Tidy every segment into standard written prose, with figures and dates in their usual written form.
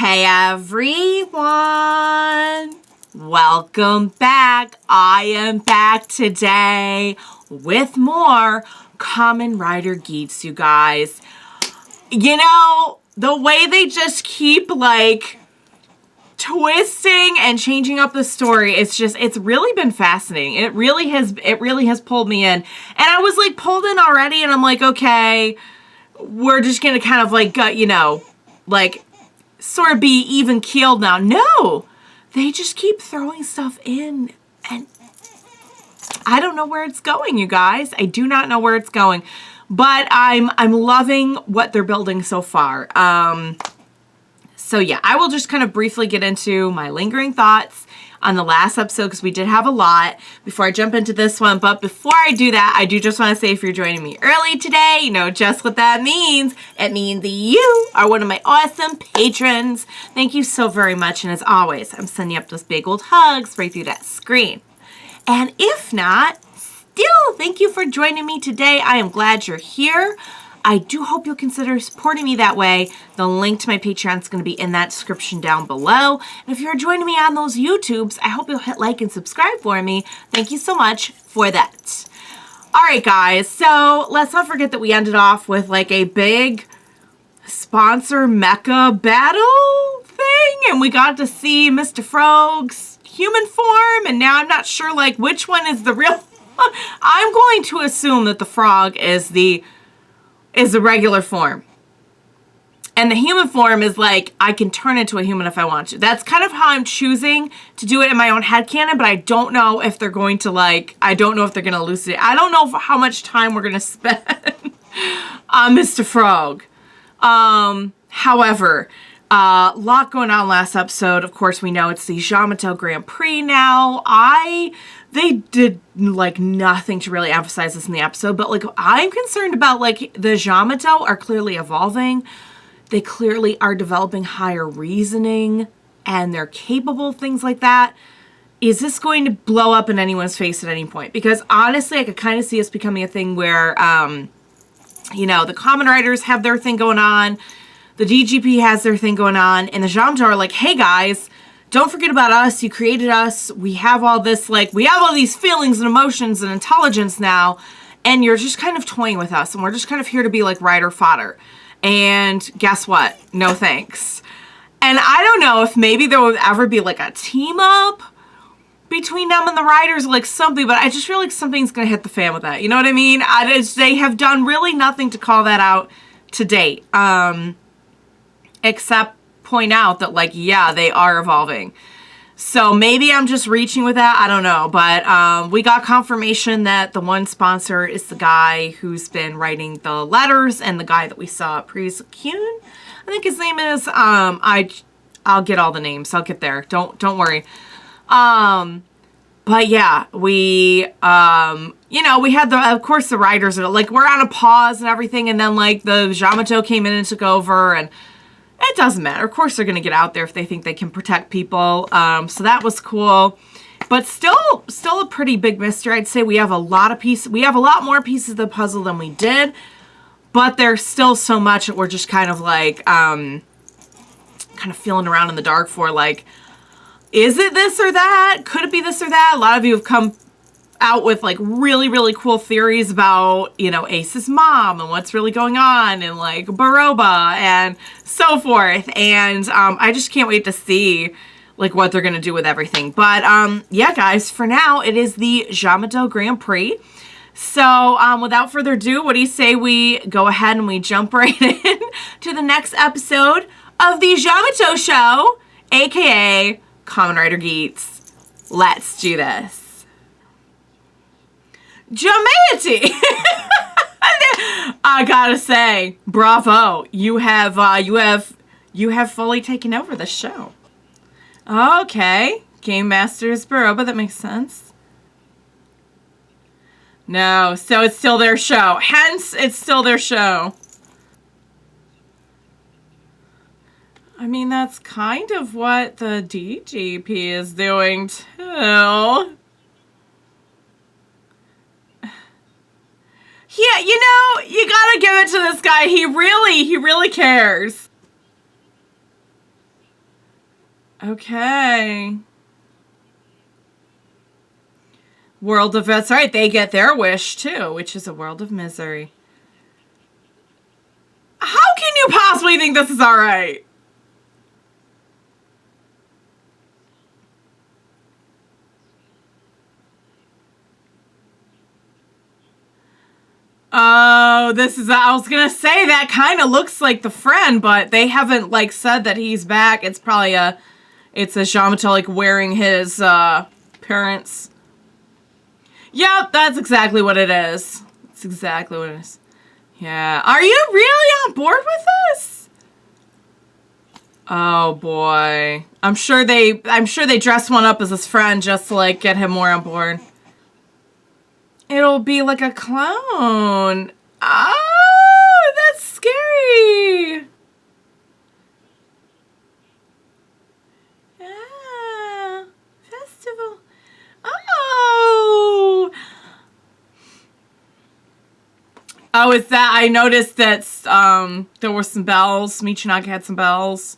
Hey everyone! Welcome back. I am back today with more Kamen Rider Geats, you guys. You know, the way they just keep like twisting and changing up the story, it's really been fascinating. It really has pulled me in. And I was like pulled in already and I'm like, okay, we're just gonna kind of like like sort of be even keeled now. No, they just keep throwing stuff in and I don't know where it's going, you guys. I do not know where it's going, but I'm loving what they're building so far. So yeah, I will just kind of briefly get into my lingering thoughts on the last episode because we did have a lot before I jump into this one. But before I do that, I do just want to say if you're joining me early today, you know just what that means. It means that you are one of my awesome patrons. Thank you so very much. And as always, I'm sending up those big old hugs right through that screen. And if not, still, thank you for joining me today. I am glad you're here. I do hope you'll consider supporting me that way. The link to my Patreon is going to be in that description down below. And if you're joining me on those YouTubes, I hope you'll hit like and subscribe for me. Thank you so much for that. All right, guys. So let's not forget that we ended off with like a big sponsor mecha battle thing. And we got to see Mr. Frog's human form. And now I'm not sure like which one is the real one. I'm going to assume that the frog is the regular form. And the human form is like, I can turn into a human if I want to. That's kind of how I'm choosing to do it in my own headcanon, but I don't know if they're going to I don't know if they're going to elucidate. I don't know how much time we're going to spend on Mr. Frog. However, a lot going on last episode. Of course, we know it's the Jyamato Grand Prix now. They did like nothing to really emphasize this in the episode, but like I'm concerned about like the Jyamato are clearly evolving. They clearly are developing higher reasoning and they're capable of things like that. Is this going to blow up in anyone's face at any point? Because honestly, I could kind of see us becoming a thing where, you know, the Kamen Riders have their thing going on. The DGP has their thing going on. And the Jyamato are like, hey guys, don't forget about us. You created us. We have all this, like, we have all these feelings and emotions and intelligence now. And you're just kind of toying with us. And we're just kind of here to be like rider fodder. And guess what? No thanks. And I don't know if maybe there will ever be like a team up between them and the riders, like something. But I just feel like something's going to hit the fan with that. You know what I mean? They have done really nothing to call that out to date. Except point out that like, yeah, they are evolving. So maybe I'm just reaching with that. I don't know. But we got confirmation that the one sponsor is the guy who's been writing the letters and the guy that we saw previously, Kyuun, I think his name is. I'll get all the names. I'll get there. Don't worry. But yeah, we, you know, we had of course the riders are like, we're on a pause and everything. And then like the Jyamato came in and took over and it doesn't matter. Of course, they're going to get out there if they think they can protect people. So that was cool, but still a pretty big mystery. I'd say we have a lot more pieces of the puzzle than we did, but there's still so much that we're just kind of like, kind of feeling around in the dark for like, is it this or that? Could it be this or that? A lot of you have come out with like really, really cool theories about, you know, Ace's mom and what's really going on and like Baroba and so forth. And I just can't wait to see like what they're going to do with everything. But yeah, guys, for now, it is the Jyamato Grand Prix. So without further ado, what do you say we go ahead and we jump right in to the next episode of the Jyamato Show, aka Kamen Rider Geats. Let's do this. Jyamato! I gotta say, bravo! You have fully taken over the show. Okay, Game Master's Baroba. That makes sense. No, so it's still their show. Hence, it's still their show. I mean, that's kind of what the DGP is doing too. Yeah, you know, you gotta give it to this guy. He really cares. Okay. World of... That's right. They get their wish, too, which is a world of misery. How can you possibly think this is all right? Oh, this is... I was gonna say that kind of looks like the friend, but they haven't, like, said that he's back. It's probably a... It's a Jyamato, like, wearing his, parents. Yep, that's exactly what it is. That's exactly what it is. Yeah. Are you really on board with this? Oh, boy. I'm sure they dress one up as his friend just to, like, get him more on board. It'll be like a clown. Oh, that's scary. Yeah. Festival. Oh. Oh, is that... I noticed that there were some bells. Michinaga had some bells.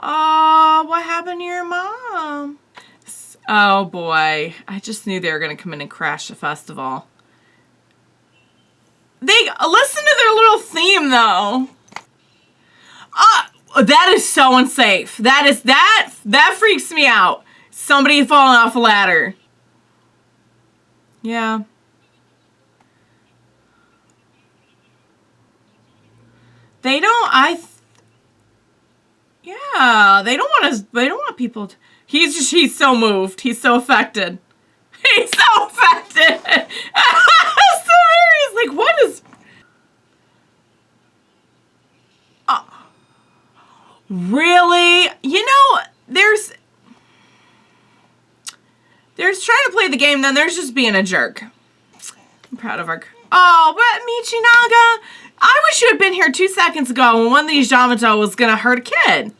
Oh, what happened to your mom? Oh, boy. I just knew they were going to come in and crash the festival. They... Listen to their little theme, though. That is so unsafe. That freaks me out. Somebody falling off a ladder. Yeah. They don't... Yeah, they don't want us... They don't want people to... He's so moved. He's so affected. He's so affected. So he's like, what is... Really? You know, there's trying to play the game, then there's just being a jerk. I'm proud of our... Oh, but Michinaga, I wish you had been here 2 seconds ago when one of these Jyamato was gonna hurt a kid.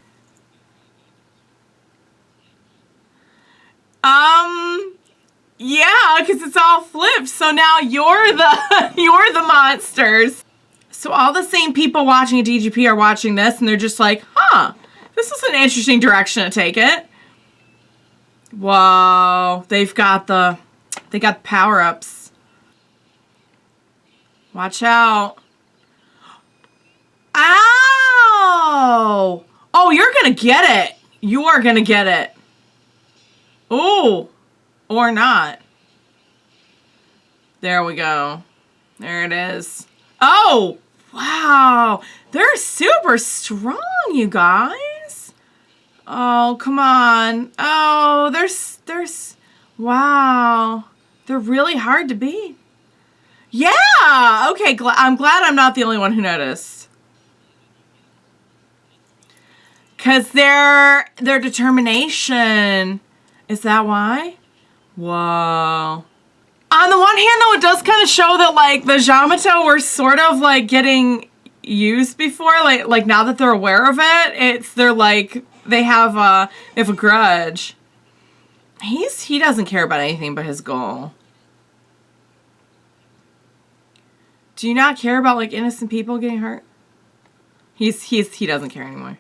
Yeah, because it's all flipped. So now you're the monsters. So all the same people watching a DGP are watching this, and they're just like, huh, this is an interesting direction to take it. Whoa, they got the power-ups. Watch out. Ow! Oh, you're gonna get it. You are gonna get it. Ooh. Or not. There we go. There it is. Oh! Wow. They're super strong, you guys. Oh, come on. Oh, there's... Wow. They're really hard to beat. Yeah! Okay, I'm glad I'm not the only one who noticed. Because their determination... Is that why? Whoa. On the one hand, though, it does kind of show that, like, the Jyamato were sort of, like, getting used before. Like now that they're aware of it, they're, like, they have a grudge. He doesn't care about anything but his goal. Do you not care about, like, innocent people getting hurt? He doesn't care anymore.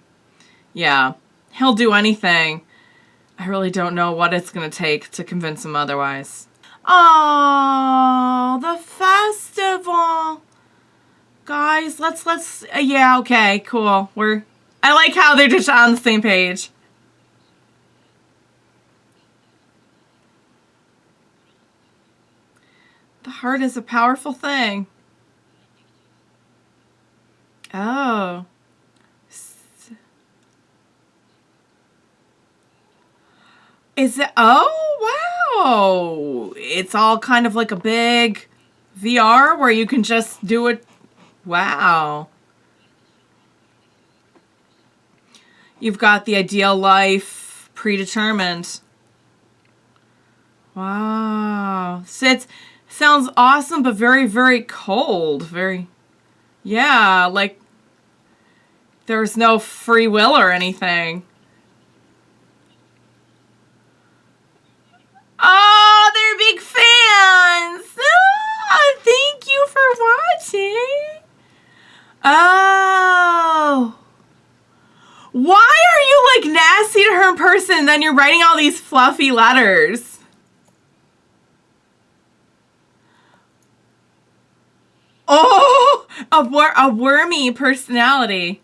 Yeah. He'll do anything. I really don't know what it's going to take to convince him otherwise. Oh, the festival. Guys, let's yeah, okay, cool. I like how they're just on the same page. The heart is a powerful thing. Oh. Is it? Oh, wow. It's all kind of like a big VR where you can just do it. Wow. You've got the ideal life predetermined. Wow. So it sounds awesome, but very, very cold. Very, yeah, like there's no free will or anything. Oh, they're big fans. Oh, thank you for watching. Oh. person, then you're writing all these fluffy letters. Oh, a wormy personality.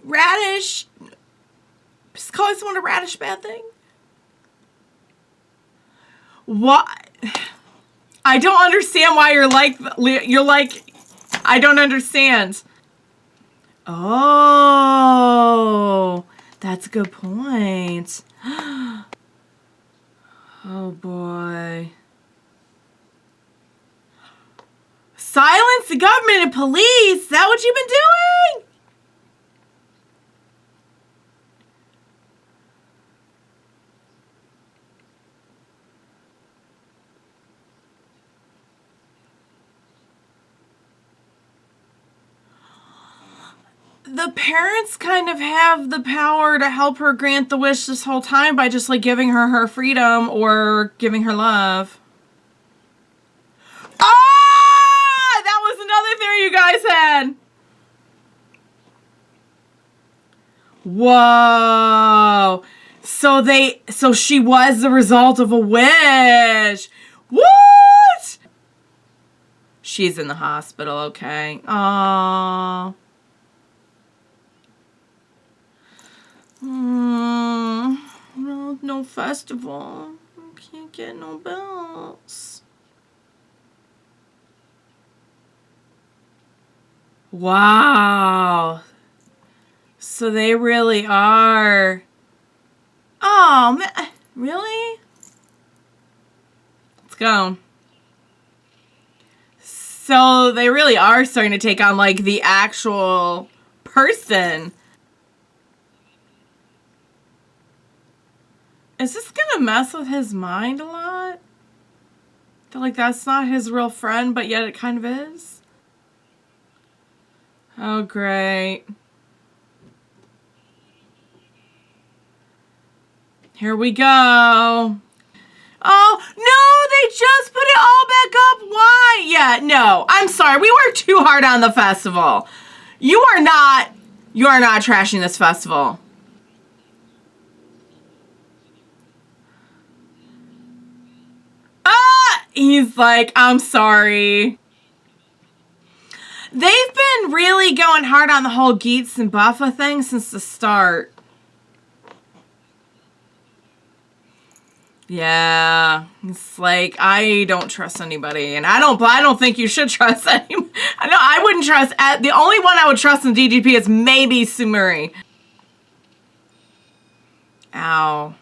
Radish. Just calling someone a radish bad thing? What? I don't understand why you're like, I don't understand. Oh, that's a good point. Oh boy. Silence the government and police? Is that what you've been doing? The parents kind of have the power to help her grant the wish this whole time by just like giving her freedom or giving her love. Ah! That was another theory you guys had. Whoa. So she was the result of a wish. What? She's in the hospital, okay. Aww. No festival. Can't get no bells. Wow. So they really are. Oh, man. Really? Let's go. So they really are starting to take on like the actual person. Is this gonna mess with his mind a lot? I feel like that's not his real friend, but yet it kind of is. Oh, great. Here we go. Oh, no, they just put it all back up. Why? Yeah, no, I'm sorry. We worked too hard on the festival. You are not trashing this festival. He's like, I'm sorry. They've been really going hard on the whole Geats and Buffa thing since the start. Yeah, it's like I don't trust anybody, and I don't think you should trust anyone. I wouldn't trust. The only one I would trust in DGP is maybe Sumuri. Ow.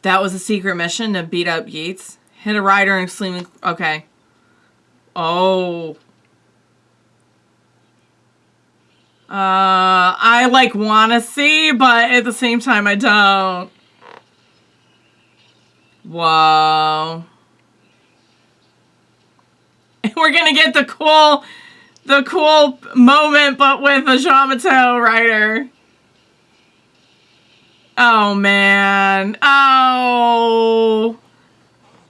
That was a secret mission to beat up Geats. Hit a rider and sleeping. Okay. Oh. I like want to see, but at the same time I don't. Whoa. We're gonna get the cool moment, but with a Jyamato Rider. Oh, man. Oh.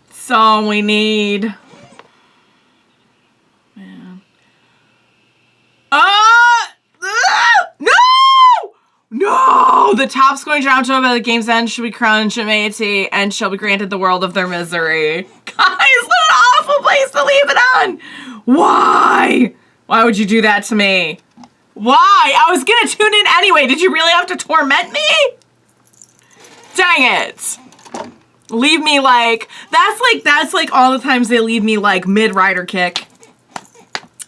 That's all we need. Man. No! No! The top scoring Jyamato by the game's end should be crowned deseity and shall be granted the world of their misery. Guys, what an awful place to leave it on! Why? Why would you do that to me? Why? I was gonna tune in anyway. Did you really have to torment me? Dang it. Leave me like, that's like all the times they leave me like mid-rider kick.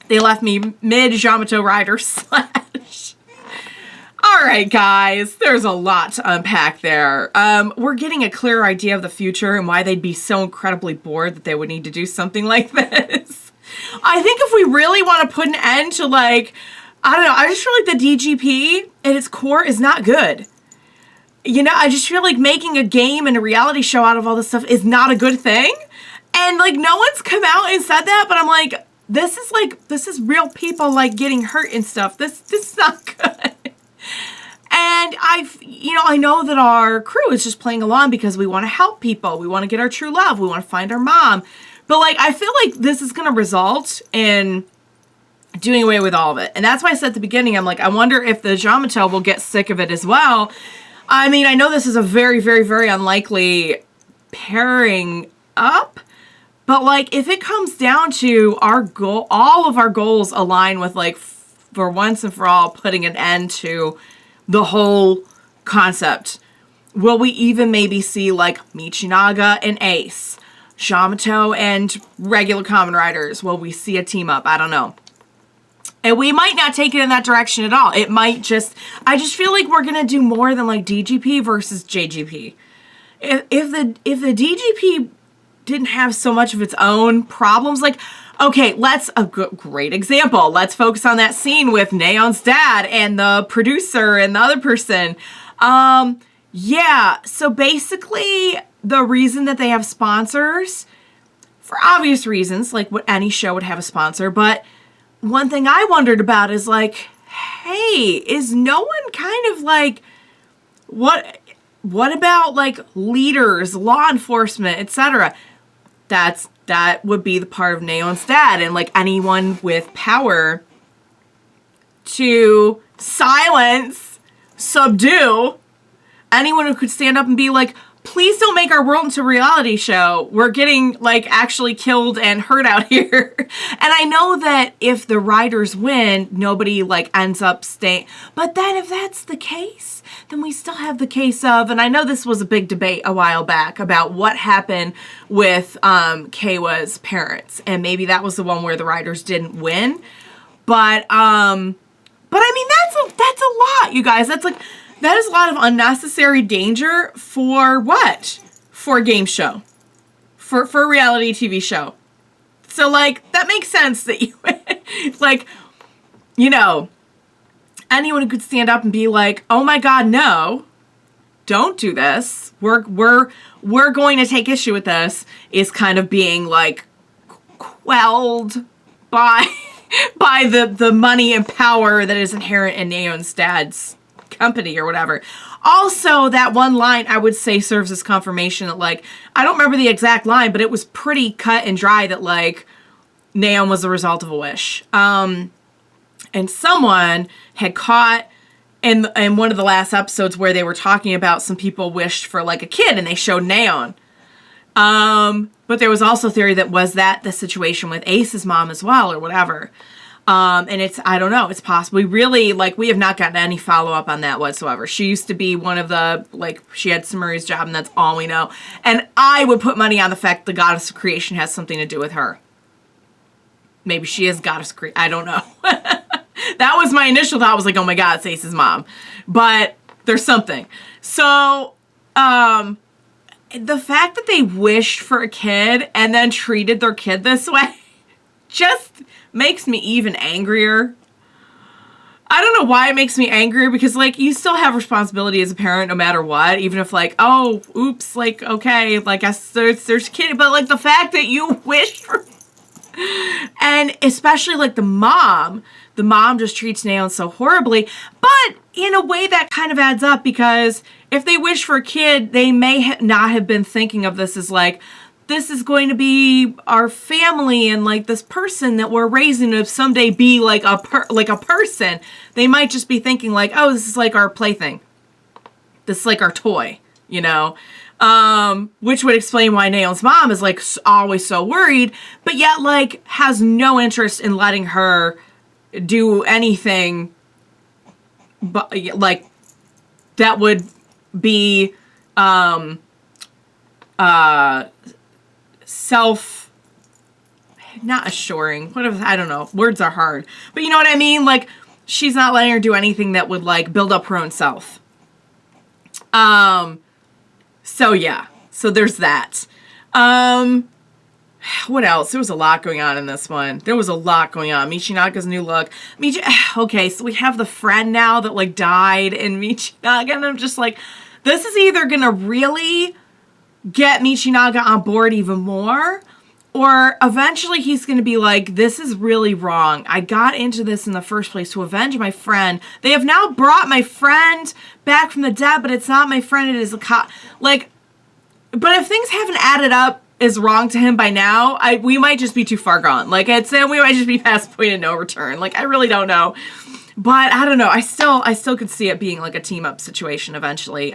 They left me mid-Jyamato Rider slash. Alright guys, there's a lot to unpack there. We're getting a clearer idea of the future and why they'd be so incredibly bored that they would need to do something like this. I think if we really want to put an end to like, I don't know, I just feel like the DGP at its core is not good. You know, I just feel like making a game and a reality show out of all this stuff is not a good thing. And like no one's come out and said that, but I'm like, this is real people like getting hurt and stuff. This is not good. And I know that our crew is just playing along because we want to help people. We want to get our true love. We want to find our mom. But, like, I feel like this is going to result in doing away with all of it. And that's why I said at the beginning, I'm like, I wonder if the Jyamato will get sick of it as well. I mean, I know this is a very, very, very unlikely pairing up. But, like, if it comes down to our goal, all of our goals align with, like, for once and for all, putting an end to the whole concept. Will we even maybe see, like, Michinaga and Ace, Jyamato and regular Kamen Riders? Will we see a team up? I don't know. And we might not take it in that direction at all. It might just, I just feel like we're going to do more than, like, DGP versus JGP. If the DGP didn't have so much of its own problems, like, okay, great example. Let's focus on that scene with Neon's dad and the producer and the other person. Yeah, so basically the reason that they have sponsors, for obvious reasons, like what any show would have a sponsor, but one thing I wondered about is like, hey, is no one kind of like, what about like leaders, law enforcement, etc.? That would be the part of Neon's dad and like anyone with power to silence, subdue anyone who could stand up and be like, please don't make our world into a reality show. We're getting like actually killed and hurt out here. And I know that if the riders win, nobody like ends up staying. But then if that's the case, then we still have the case of, and I know this was a big debate a while back about what happened with Keiwa's parents. And maybe that was the one where the riders didn't win. But I mean, that's a lot, you guys. That is a lot of unnecessary danger for what? For a game show. For a reality TV show. So, like, that makes sense that you, like, you know, anyone who could stand up and be like, oh my God, no, don't do this. We're going to take issue with this is kind of being, like, quelled by the money and power that is inherent in Neon's dad's company or whatever. Also, that one line I would say serves as confirmation that, like, I don't remember the exact line, but it was pretty cut and dry that, like, Neon was the result of a wish. And someone had caught in one of the last episodes where they were talking about some people wished for, like, a kid and they showed Neon. But there was also theory that was that the situation with Ace's mom as well or whatever. And I don't know, it's possibly really, like, we have not gotten any follow-up on that whatsoever. She used to be one of the, like, she had Samuri's job, and that's all we know. And I would put money on the fact the goddess of creation has something to do with her. Maybe she is goddess of creation. I don't know. That was my initial thought, was like, oh my God, it's Ace's mom. But there's something. So, the fact that they wished for a kid and then treated their kid this way just makes me even angrier. I don't know why it makes me angrier, because, like, you still have responsibility as a parent no matter what, even if, like, oh, oops, like, okay, like, there's kid, but, like, the fact that you wish for, and especially, like, the mom just treats Neon so horribly, but in a way that kind of adds up, because if they wish for a kid, they may not have been thinking of this as, like, this is going to be our family and, like, this person that we're raising to someday be, like, a person. They might just be thinking, like, oh, this is, like, our plaything. This is, like, our toy, you know? Which would explain why Neon's mom is, like, always so worried, but yet, like, has no interest in letting her do anything, but, like, that would be, not assuring. I don't know. Words are hard. But you know what I mean? Like, she's not letting her do anything that would, like, build up her own self. So yeah. So there's that. What else? There was a lot going on in this one. There was a lot going on. Michinaga's new look. Okay, so we have the friend now that, like, died in Michinaga, and I'm just like, this is either gonna really get Michinaga on board even more, or eventually he's going to be like, this is really wrong. I got into this in the first place to avenge my friend. They have now brought my friend back from the dead, but it's not my friend, it is a cop. Like, but if things haven't added up is wrong to him by now, we might just be too far gone. Like, I'd say we might just be past point of no return. Like, I really don't know. But I don't know. I still could see it being like a team up situation eventually.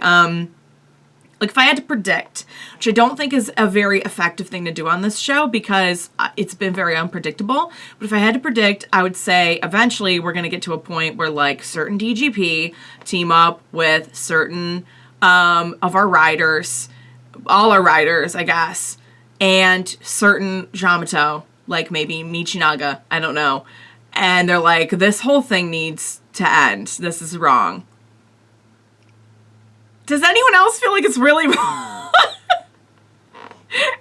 Like, if I had to predict, which I don't think is a very effective thing to do on this show because it's been very unpredictable, but if I had to predict, I would say eventually we're going to get to a point where, like, certain DGP team up with certain of our riders, all our riders, I guess, and certain Jyamato, like maybe Michinaga, I don't know. And they're like, this whole thing needs to end. This is wrong. Does anyone else feel like it's really wrong?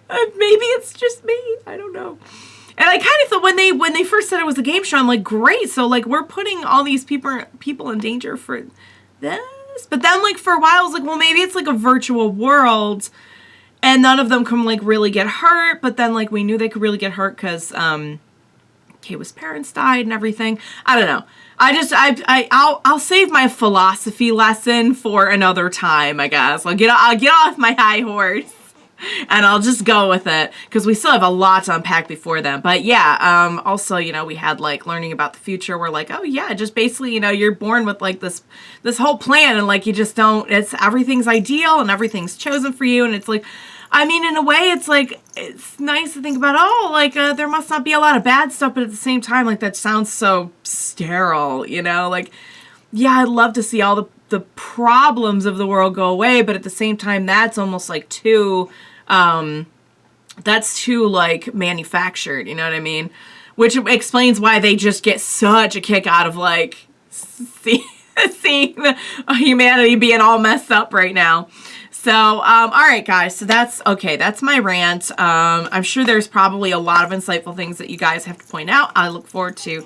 Maybe it's just me. I don't know. And I kind of thought when they first said it was a game show, I'm like, great. So, like, we're putting all these people in danger for this. But then, like, for a while, I was like, well, maybe it's like a virtual world and none of them can, like, really get hurt. But then, like, we knew they could really get hurt because Kayla's parents died and everything. I don't know. I'll save my philosophy lesson for another time, I guess. I'll get off my high horse and I'll just go with it because we still have a lot to unpack before then. But yeah, also, you know, we had like learning about the future. We're like, oh yeah, just basically, you know, you're born with like this whole plan and like you just don't, everything's ideal and everything's chosen for you. And it's like, I mean, in a way, it's like, it's nice to think about, oh, like, there must not be a lot of bad stuff, but at the same time, like, that sounds so sterile, you know? Like, yeah, I'd love to see all the problems of the world go away, but at the same time, that's almost like too, that's too, like, manufactured, you know what I mean? Which explains why they just get such a kick out of, like, seeing humanity being all messed up right now. So, all right, guys, so that's my rant. I'm sure there's probably a lot of insightful things that you guys have to point out. I look forward to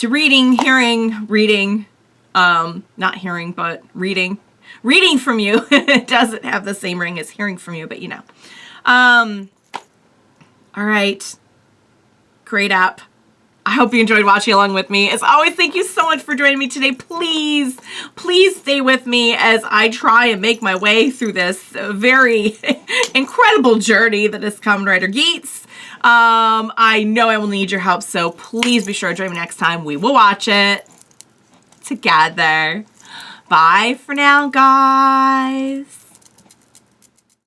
reading, not hearing, but reading from you. It doesn't have the same ring as hearing from you, but you know. All right, great app. I hope you enjoyed watching along with me. As always, thank you so much for joining me today. Please stay with me as I try and make my way through this very incredible journey that is Kamen Rider Geats. I know I will need your help, so please be sure to join me next time. We will watch it together. Bye for now, guys.